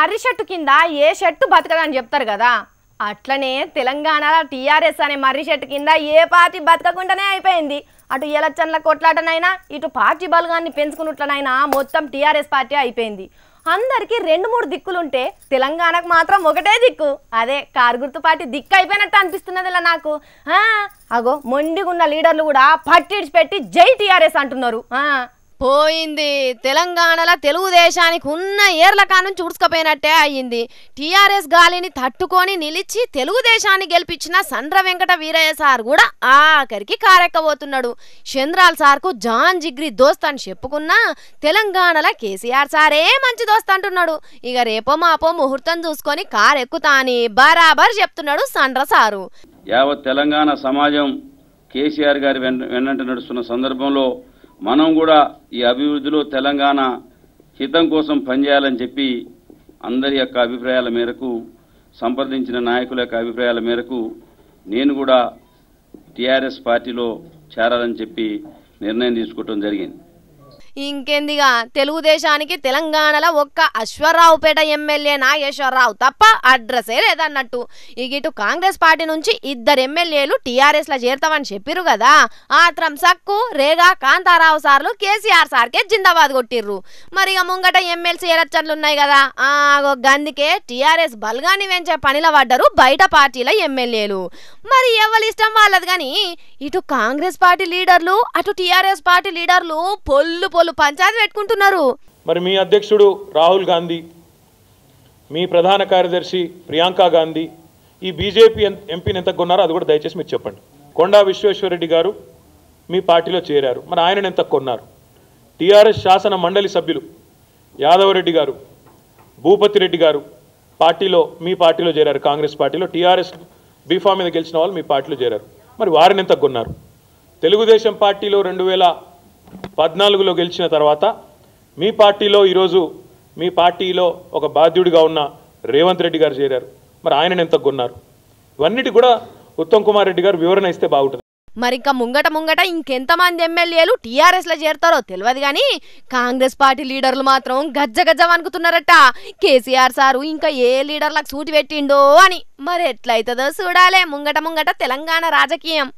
మర్రి చెట్టు కింద ఏ చెట్టు బతకదని చెప్తారు కదా, అట్లనే తెలంగాణలో టీఆర్ఎస్ అనే మర్రి చెట్టు కింద ఏ పార్టీ బతకకుండానే అయిపోయింది. అటు ఎలక్షన్ల కొట్లాటనైనా ఇటు పార్టీ బలగాన్ని పెంచుకున్నట్లనైనా మొత్తం టీఆర్ఎస్ పార్టీ అయిపోయింది. అందరికీ 2-3 దిక్కులుంటే తెలంగాణకు మాత్రం ఒకటే దిక్కు, అదే కారు గుర్తు పార్టీ దిక్కు అయిపోయినట్టు అనిపిస్తున్నది ఇలా నాకు. అగో మొండిగున్న లీడర్లు కూడా పట్టిడిచి పెట్టి జై టీఆర్ఎస్ అంటున్నారు. పోయింది తెలంగాణలో తెలుగుదేశానికి ఉన్న ఏర్ల కానుంచి ఉడుచుకపోయినట్టే అయ్యింది. టీఆర్ఎస్ గాలిని తట్టుకొని నిలిచి తెలుగుదేశాన్ని గెలిపించిన సండ్ర వెంకట వీరయ్య సార్ కూడా ఆఖరికి కారెక్కబోతున్నాడు. చంద్రాల్ సార్కు జాన్ జిగ్రీ దోస్త్ అని చెప్పుకున్నా తెలంగాణలో కేసీఆర్ సారే మంచి దోస్త్ అంటున్నాడు. ఇక రేపో మాపో ముహూర్తం చూసుకొని కారెక్కుతా అని బరాబర్ చెప్తున్నాడు సండ్ర సారు. యావత్ తెలంగాణ సమాజం కేసీఆర్ గారి వెన్నంట నడుస్తున్న సందర్భంలో మనం కూడా ఈ అభివృద్ధిలో తెలంగాణ హితం కోసం పనిచేయాలని చెప్పి అందరి యొక్క అభిప్రాయాల మేరకు, సంప్రదించిన నాయకుల యొక్క అభిప్రాయాల మేరకు నేను కూడా టీఆర్ఎస్ పార్టీలో చేరాలని చెప్పి నిర్ణయం తీసుకోవడం జరిగింది. ఇంకెందిగా తెలుగుదేశానికి తెలంగాణలో ఒక్క అశ్వరావుపేట ఎమ్మెల్యే నాగేశ్వరరావు తప్ప అడ్రస్సే లేదన్నట్టు. ఇటు కాంగ్రెస్ పార్టీ నుంచి 2 ఎమ్మెల్యేలు టీఆర్ఎస్ లో చేరుతామని చెప్పిర్రు కదా, ఆత్రం సక్కు రేగా కాంతారావు సార్లు కేసీఆర్ సార్కే జిందాబాద్ కొట్టిర్రు. మరి ఇక ముంగట ఎమ్మెల్సీ ఎలక్షన్లు ఉన్నాయి కదా, గందుకే టీఆర్ఎస్ బల్గాన్ని పెంచే పనిలో పడ్డరు బయట పార్టీల ఎమ్మెల్యేలు. మరి ఎవరి ఇష్టం వాళ్ళది కానీ ఇటు కాంగ్రెస్ పార్టీ లీడర్లు అటు టీఆర్ఎస్ పార్టీ లీడర్లు పొల్లు పంచాయతీ పెట్టుకుంటున్నారు. మరి మీ అధ్యక్షుడు రాహుల్ గాంధీ, మీ ప్రధాన కార్యదర్శి ప్రియాంక గాంధీ ఈ బీజేపీ ఎంపీని ఎంత కొన్నారో అది కూడా దయచేసి మీరు చెప్పండి. కొండా విశ్వేశ్వరరెడ్డి గారు మీ పార్టీలో చేరారు, మరి ఆయనను ఎంత కొన్నారు? టీఆర్ఎస్ శాసన మండలి సభ్యులు యాదవరెడ్డి గారు, భూపతి రెడ్డి గారు మీ పార్టీలో చేరారు. కాంగ్రెస్ పార్టీలో టీఆర్ఎస్ బీఫామ్ మీద గెలిచిన వాళ్ళు మీ పార్టీలో చేరారు, మరి వారిని ఎంత కొన్నారు? తెలుగుదేశం పార్టీలో 2014లో గెలిచిన తర్వాత మీ పార్టీలో ఈరోజు మీ పార్టీలో ఒక బాధ్యుడిగా ఉన్న రేవంత్ రెడ్డి గారు చేరారు, మరి ఆయనను ఎంత కొన్నారు? ఇవన్నిటి కూడా ఉత్తమ్ కుమార్ రెడ్డి గారు వివరణ ఇస్తే బాగుంటుంది. మరి ఇంకా ముంగట ఇంకెంతమంది ఎమ్మెల్యేలు టీఆర్ఎస్ లో చేరతారో తెలియదు కానీ కాంగ్రెస్ పార్టీ లీడర్లు మాత్రం గజ్జ వణుకుతున్నారట. కేసీఆర్ సారు ఇంకా ఏ లీడర్లకు సూటి పెట్టిండో అని. మరి ఎట్లయితుందో చూడాలే ముంగట తెలంగాణ రాజకీయం.